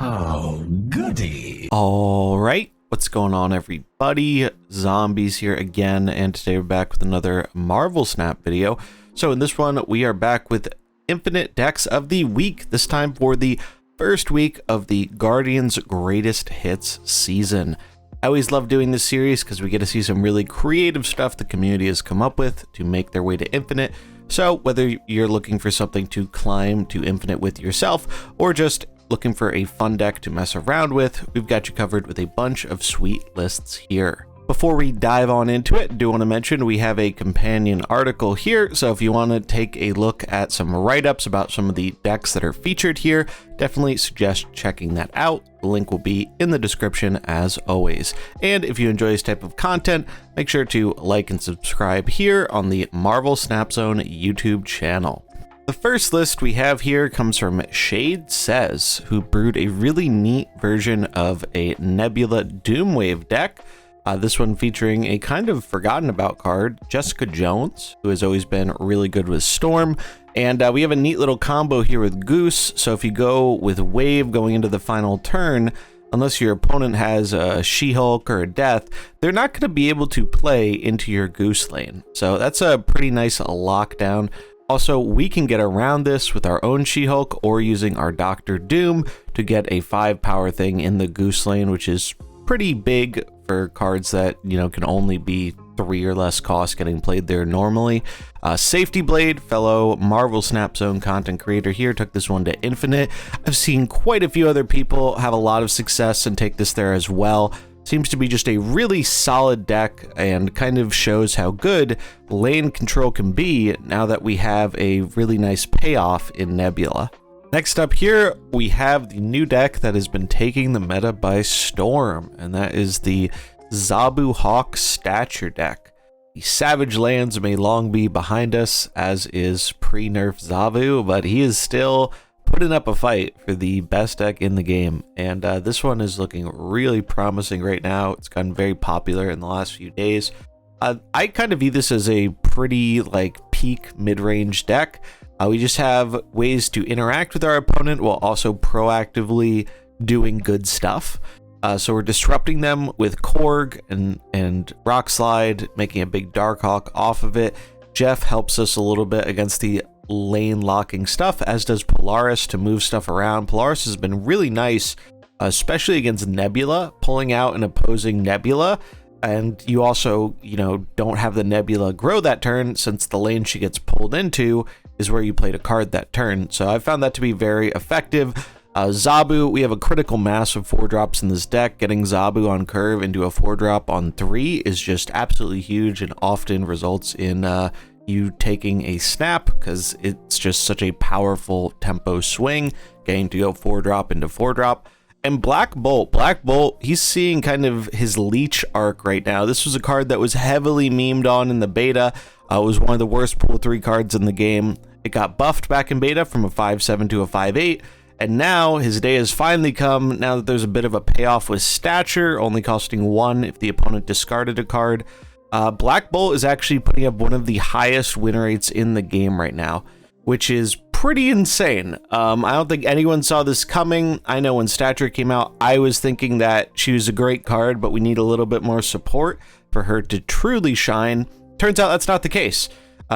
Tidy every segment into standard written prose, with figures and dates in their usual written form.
Oh, goody. All right, what's going on, everybody? Zombies here again, and today we're back with another Marvel Snap video. So in this one, we are back with Infinite Decks of the Week, this time for the first week of the Guardians Greatest Hits season. I always love doing this series because we get to see some really creative stuff the community has come up with to make their way to Infinite. So whether you're looking for something to climb to Infinite with yourself, or just looking for a fun deck to mess around with, we've got you covered with a bunch of sweet lists here. Before we dive on into it, I do want to mention we have a companion article here, so if you want to take a look at some write-ups about some of the decks that are featured here, definitely suggest checking that out. The link will be in the description as always. And if you enjoy this type of content, make sure to like and subscribe here on the Marvel Snap Zone YouTube channel. The first list we have here comes from Shade Says, who brewed a really neat version of a Nebula Doomwave deck. This one featuring a kind of forgotten about card, Jessica Jones, who has always been really good with Storm. And we have a neat little combo here with Goose. So if you go with Wave going into the final turn, unless your opponent has a She-Hulk or a Death, they're not going to be able to play into your Goose lane. So that's a pretty nice lockdown. Also, we can get around this with our own She-Hulk or using our Dr. Doom to get a 5-power thing in the Goose lane, which is pretty big for cards that, you know, can only be 3 or less cost getting played there normally. Safety Blade, fellow Marvel Snap Zone content creator here, took this one to Infinite. I've seen quite a few other people have a lot of success and take this there as well. Seems to be just a really solid deck and kind of shows how good lane control can be now that we have a really nice payoff in Nebula. Next up here, we have the new deck that has been taking the meta by storm, and that is the Zabu Hawk Stature deck. The Savage Lands may long be behind us, as is pre-nerf Zabu, but he is still putting up a fight for the best deck in the game, and this one is looking really promising right now. It's gotten very popular in the last few days. I kind of view this as a pretty peak mid-range deck. We just have ways to interact with our opponent while also proactively doing good stuff. So we're disrupting them with Korg and Rock Slide, making a big Darkhawk off of it. Jeff helps us a little bit against the lane locking stuff, as does Polaris to move stuff around. Polaris has been really nice, especially against Nebula, pulling out an opposing Nebula. And you also, don't have the Nebula grow that turn, since the lane she gets pulled into is where you played a card that turn. So I found that to be very effective. Zabu, we have a critical mass of 4-drops in this deck. Getting Zabu on curve into a 4-drop on 3 is just absolutely huge and often results in you taking a snap, because it's just such a powerful tempo swing, getting to go 4-drop into 4-drop. And Black Bolt, he's seeing kind of his leech arc right now. This was a card that was heavily memed on in the beta. It was one of the worst pull 3 cards in the game. It got buffed back in beta from a 5/7 to a 5/8. And now his day has finally come, now that there's a bit of a payoff with Stature, only costing 1 if the opponent discarded a card. Black Bolt is actually putting up one of the highest win rates in the game right now, which is pretty insane. I don't think anyone saw this coming. I know when Stature came out, I was thinking that she was a great card, but we need a little bit more support for her to truly shine. Turns out that's not the case.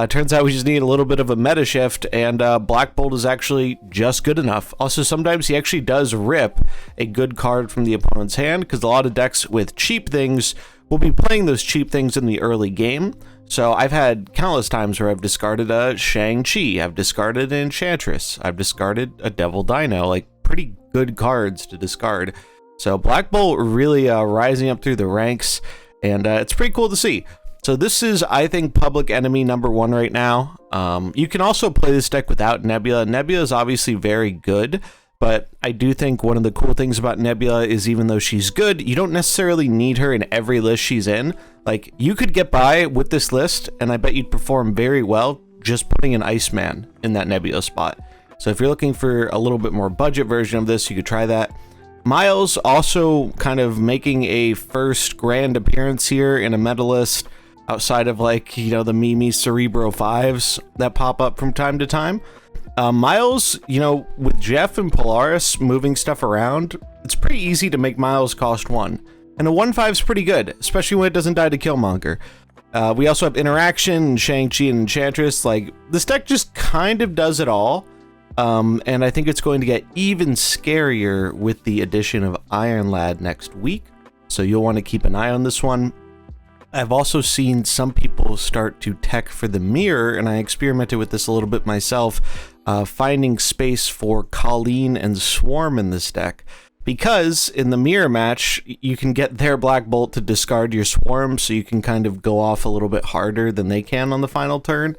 Turns out we just need a little bit of a meta shift, and Black Bolt is actually just good enough. Also, sometimes he actually does rip a good card from the opponent's hand, because a lot of decks with cheap things will be playing those cheap things in the early game. So I've had countless times where I've discarded a Shang-Chi, I've discarded an Enchantress, I've discarded a Devil Dino, pretty good cards to discard. So Black Bolt really rising up through the ranks, and it's pretty cool to see. So this is, I think, public enemy number 1 right now. You can also play this deck without Nebula. Nebula is obviously very good, but I do think one of the cool things about Nebula is, even though she's good, you don't necessarily need her in every list she's in. You could get by with this list, and I bet you'd perform very well just putting an Iceman in that Nebula spot. So if you're looking for a little bit more budget version of this, you could try that. Miles also kind of making a first grand appearance here in a meta list, outside of the Mimi Cerebro 5s that pop up from time to time. Miles, you know, with Jeff and Polaris moving stuff around, it's pretty easy to make Miles cost 1. And a 1/5 is pretty good, especially when it doesn't die to Killmonger. We also have Interaction, Shang-Chi, and Enchantress. Like, this deck just kind of does it all. And I think it's going to get even scarier with the addition of Iron Lad next week. So you'll want to keep an eye on this one. I've also seen some people start to tech for the mirror, and I experimented with this a little bit myself, finding space for Colleen and Swarm in this deck. Because in the mirror match, you can get their Black Bolt to discard your Swarm, so you can kind of go off a little bit harder than they can on the final turn.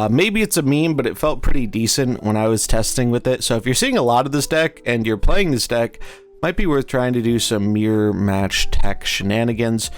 Maybe it's a meme, but it felt pretty decent when I was testing with it. So if you're seeing a lot of this deck and you're playing this deck, might be worth trying to do some mirror match tech shenanigans.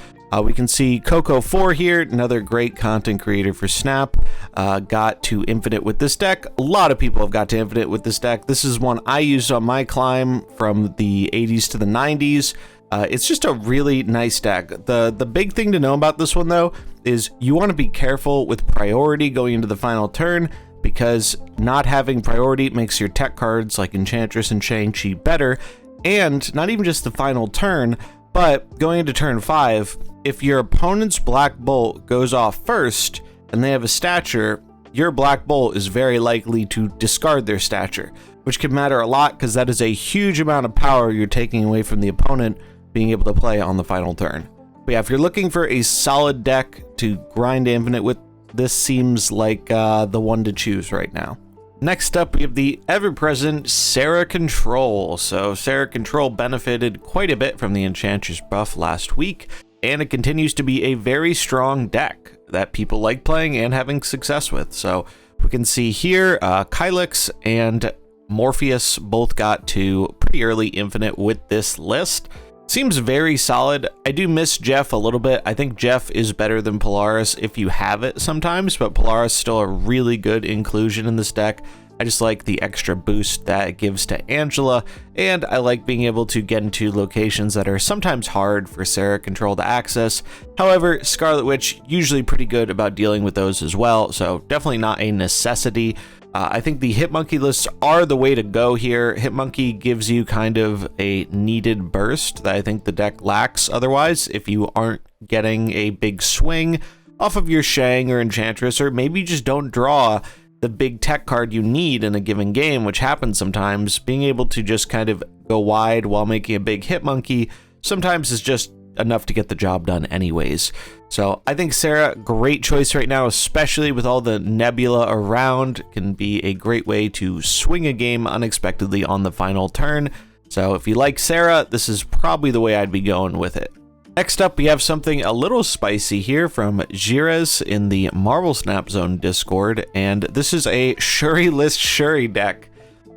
We can see Coco4 here, another great content creator for Snap, got to Infinite with this deck. A lot of people have got to Infinite with this deck. This is one I used on my climb from the 80s to the 90s. It's just a really nice deck. The big thing to know about this one, though, is you want to be careful with priority going into the final turn, because not having priority makes your tech cards like Enchantress and Shang-Chi better, and not even just the final turn, but going into turn 5, if your opponent's Black Bolt goes off first and they have a Stature, your Black Bolt is very likely to discard their Stature, which can matter a lot because that is a huge amount of power you're taking away from the opponent being able to play on the final turn. But yeah, if you're looking for a solid deck to grind Infinite with, this seems like the one to choose right now. Next up, we have the ever-present Sera Control. So Sera Control benefited quite a bit from the Enchantress buff last week, and it continues to be a very strong deck that people like playing and having success with. So we can see here, Kylix and Morpheus both got to pretty early Infinite with this list. Seems very solid. I do miss Jeff a little bit. I think Jeff is better than Polaris if you have it sometimes, but Polaris is still a really good inclusion in this deck. I just like the extra boost that it gives to Angela, and I like being able to get into locations that are sometimes hard for Sera Control to access. However, Scarlet Witch usually pretty good about dealing with those as well, so definitely not a necessity. I think the Hitmonkey lists are the way to go here. Hitmonkey gives you kind of a needed burst that I think the deck lacks otherwise if you aren't getting a big swing off of your Shang or Enchantress, or maybe you just don't draw the big tech card you need in a given game, which happens sometimes. Being able to just kind of go wide while making a big Hitmonkey sometimes is just enough to get the job done anyways. So I think Sera, great choice right now, especially with all the Nebula around, can be a great way to swing a game unexpectedly on the final turn. So if you like Sera, this is probably the way I'd be going with it. Next up, we have something a little spicy here from Jirez in the Marvel Snap Zone Discord, and this is a Shuri list Shuri deck.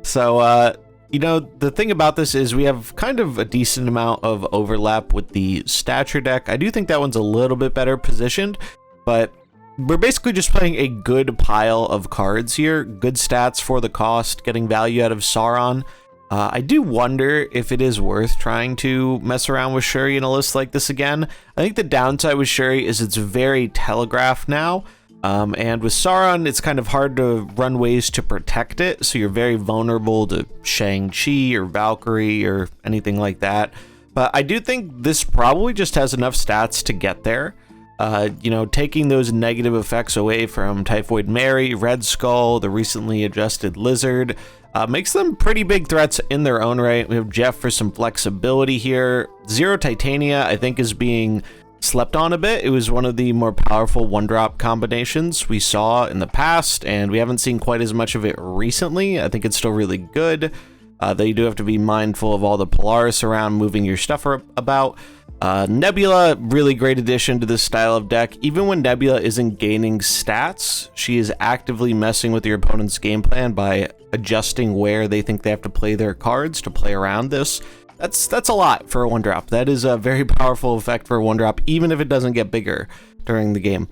So, you know, the thing about this is we have kind of a decent amount of overlap with the Stature deck. I do think that one's a little bit better positioned, but we're basically just playing a good pile of cards here. Good stats for the cost, getting value out of Sauron. I do wonder if it is worth trying to mess around with Shuri in a list like this again. I think the downside with Shuri is it's very telegraphed now. And with Sauron, it's kind of hard to run ways to protect it, so you're very vulnerable to Shang-Chi or Valkyrie or anything like that. But I do think this probably just has enough stats to get there. You know, taking those negative effects away from Typhoid Mary, Red Skull, the recently adjusted Lizard, makes them pretty big threats in their own right. We have Jeff for some flexibility here. Zero Titania, I think, is being slept on a bit. It was one of the more powerful one-drop combinations we saw in the past, and we haven't seen quite as much of it recently. I think it's still really good. Though you do have to be mindful of all the Polaris around moving your stuff about. Nebula, really great addition to this style of deck. Even when Nebula isn't gaining stats, she is actively messing with your opponent's game plan by adjusting where they think they have to play their cards to play around this. That's a lot for a one drop. That is a very powerful effect for a one drop, even if it doesn't get bigger during the game.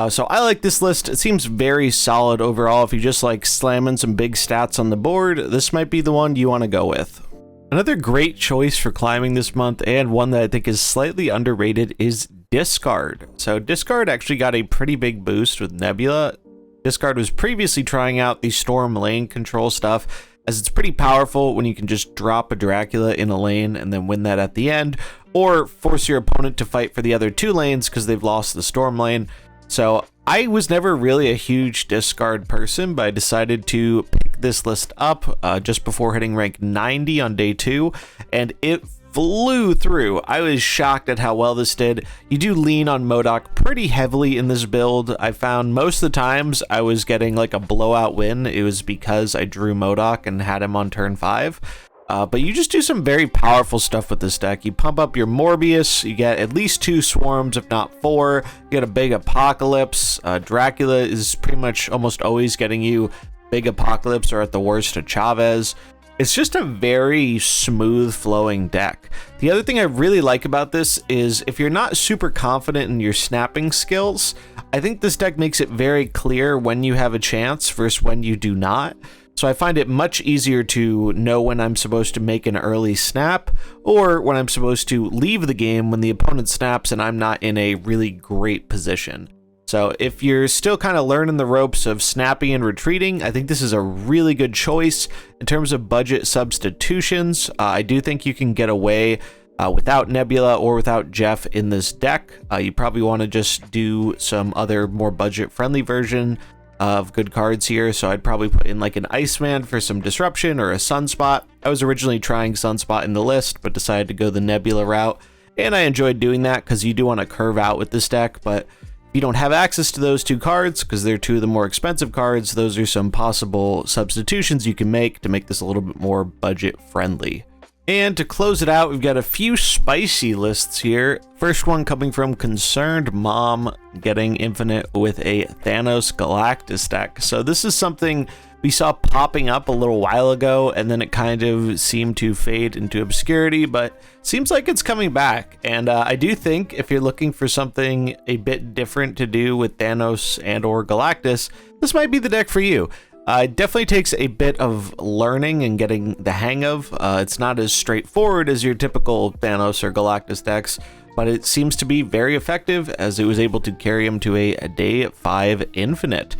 So I like this list. It seems very solid overall. If you just like slamming some big stats on the board, this might be the one you want to go with. Another great choice for climbing this month, and one that I think is slightly underrated, is Discard. So Discard actually got a pretty big boost with Nebula. Discard was previously trying out the Storm lane control stuff, as it's pretty powerful when you can just drop a Dracula in a lane and then win that at the end, or force your opponent to fight for the other 2 lanes because they've lost the Storm lane. So I was never really a huge discard person, but I decided to pick this list up just before hitting rank 90 on day 2, and it flew through. I was shocked at how well this did. You do lean on MODOK pretty heavily in this build. I found most of the times I was getting like a blowout win. It was because I drew MODOK and had him on turn 5. But you just do some very powerful stuff with this deck. You pump up your Morbius, you get at least 2 swarms, if not 4. You get a big Apocalypse. Dracula is pretty much almost always getting you big Apocalypse, or at the worst a Chavez. It's just a very smooth flowing deck. The other thing I really like about this is if you're not super confident in your snapping skills, I think this deck makes it very clear when you have a chance versus when you do not. So I find it much easier to know when I'm supposed to make an early snap, or when I'm supposed to leave the game when the opponent snaps and I'm not in a really great position. So if you're still kind of learning the ropes of snapping and retreating, I think this is a really good choice. In terms of budget substitutions, I do think you can get away without Nebula or without Jeff in this deck. You probably want to just do some other more budget-friendly version of good cards here, so I'd probably put in like an Iceman for some disruption, or a Sunspot. I was originally trying Sunspot in the list, but decided to go the Nebula route, and I enjoyed doing that because you do want to curve out with this deck. But if you don't have access to those 2 cards, because they're 2 of the more expensive cards, those are some possible substitutions you can make to make this a little bit more budget friendly. And to close it out, we've got a few spicy lists here. First one coming from Concerned Mom, getting Infinite with a Thanos Galactus deck. So this is something we saw popping up a little while ago, and then it kind of seemed to fade into obscurity, but seems like it's coming back. And I do think if you're looking for something a bit different to do with Thanos and or Galactus, this might be the deck for you. It definitely takes a bit of learning and getting the hang of. It's not as straightforward as your typical Thanos or Galactus decks, but it seems to be very effective, as it was able to carry him to a day 5 Infinite.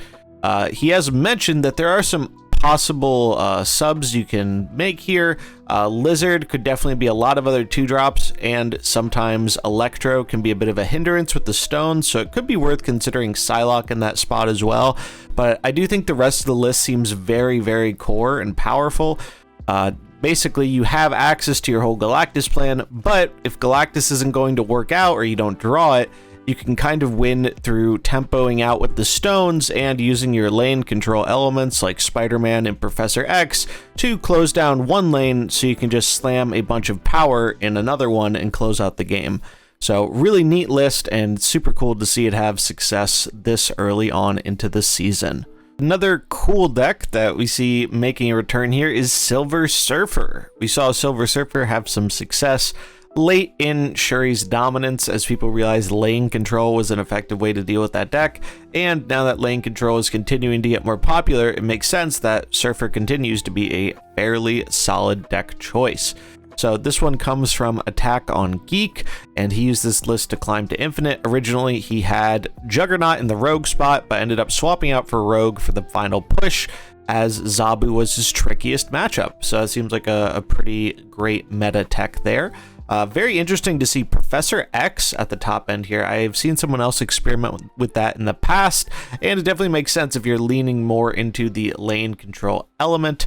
He has mentioned that there are some possible subs you can make here. Lizard could definitely be a lot of other 2-drops, and sometimes Electro can be a bit of a hindrance with the stones, so it could be worth considering Psylocke in that spot as well. But I do think the rest of the list seems very, very core and powerful. Basically, you have access to your whole Galactus plan, but if Galactus isn't going to work out or you don't draw it, you can kind of win through tempoing out with the stones and using your lane control elements like Spider-Man and Professor X to close down one lane, so you can just slam a bunch of power in another one and close out the game. So really neat list, and super cool to see it have success this early on into the season. Another cool deck that we see making a return here is Silver Surfer. We saw Silver Surfer have some success late in Shuri's dominance, as people realized lane control was an effective way to deal with that deck, and now that lane control is continuing to get more popular, it makes sense that Surfer continues to be a fairly solid deck choice. So this one comes from Attack on Geek, and he used this list to climb to Infinite. Originally, he had Juggernaut in the Rogue spot, but ended up swapping out for Rogue for the final push, as Zabu was his trickiest matchup. So it seems like a pretty great meta tech there. Very interesting to see Professor X at the top end here. I've seen someone else experiment with that in the past, and it definitely makes sense if you're leaning more into the lane control element.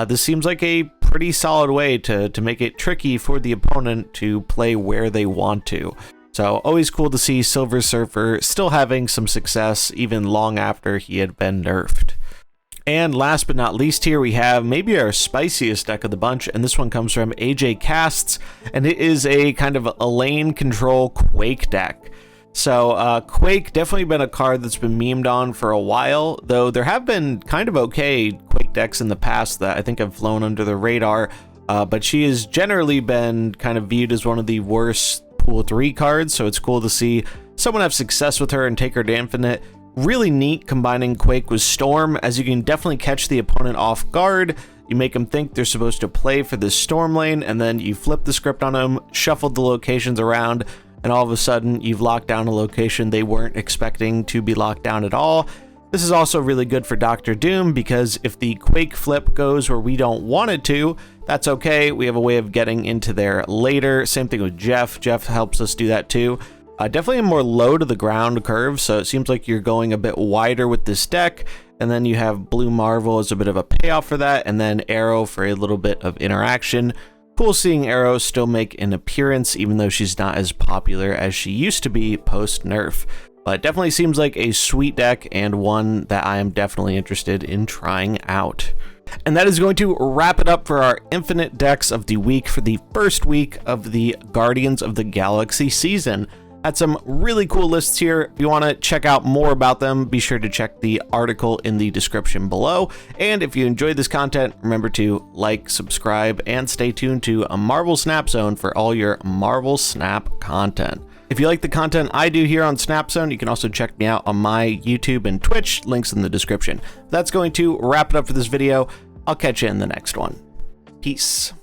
This seems like a pretty solid way to make it tricky for the opponent to play where they want to. So always cool to see Silver Surfer still having some success even long after he had been nerfed. And last but not least here, we have maybe our spiciest deck of the bunch, and this one comes from AJ Casts, and it is a kind of a lane control Quake deck. So Quake definitely been a card that's been memed on for a while, though there have been kind of okay Quake decks in the past that I think have flown under the radar, but she has generally been kind of viewed as one of the worst Pool 3 cards, so it's cool to see someone have success with her and take her to Infinite. Really neat combining Quake with Storm, as you can definitely catch the opponent off guard. You make them think they're supposed to play for this Storm lane, and then you flip the script on them, shuffle the locations around, and all of a sudden you've locked down a location they weren't expecting to be locked down at all. This is also really good for Doctor Doom because if the Quake flip goes where we don't want it to, that's okay. We have a way of getting into there later. Same thing with Jeff. Jeff helps us do that too. Definitely a more low to the ground curve, so it seems like you're going a bit wider with this deck. And then you have Blue Marvel as a bit of a payoff for that, and then Arrow for a little bit of interaction. Cool seeing Arrow still make an appearance, even though she's not as popular as she used to be post-nerf. But definitely seems like a sweet deck and one that I am definitely interested in trying out. And that is going to wrap it up for our Infinite Decks of the Week for the first week of the Guardians of the Galaxy season. Had some really cool lists here. If you want to check out more about them, be sure to check the article in the description below. And if you enjoyed this content, remember to like, subscribe, and stay tuned to a Marvel Snap Zone for all your Marvel Snap content. If you like the content I do here on Snap Zone, you can also check me out on my YouTube and Twitch, links in the description. That's going to wrap it up for this video. I'll catch you in the next one. Peace.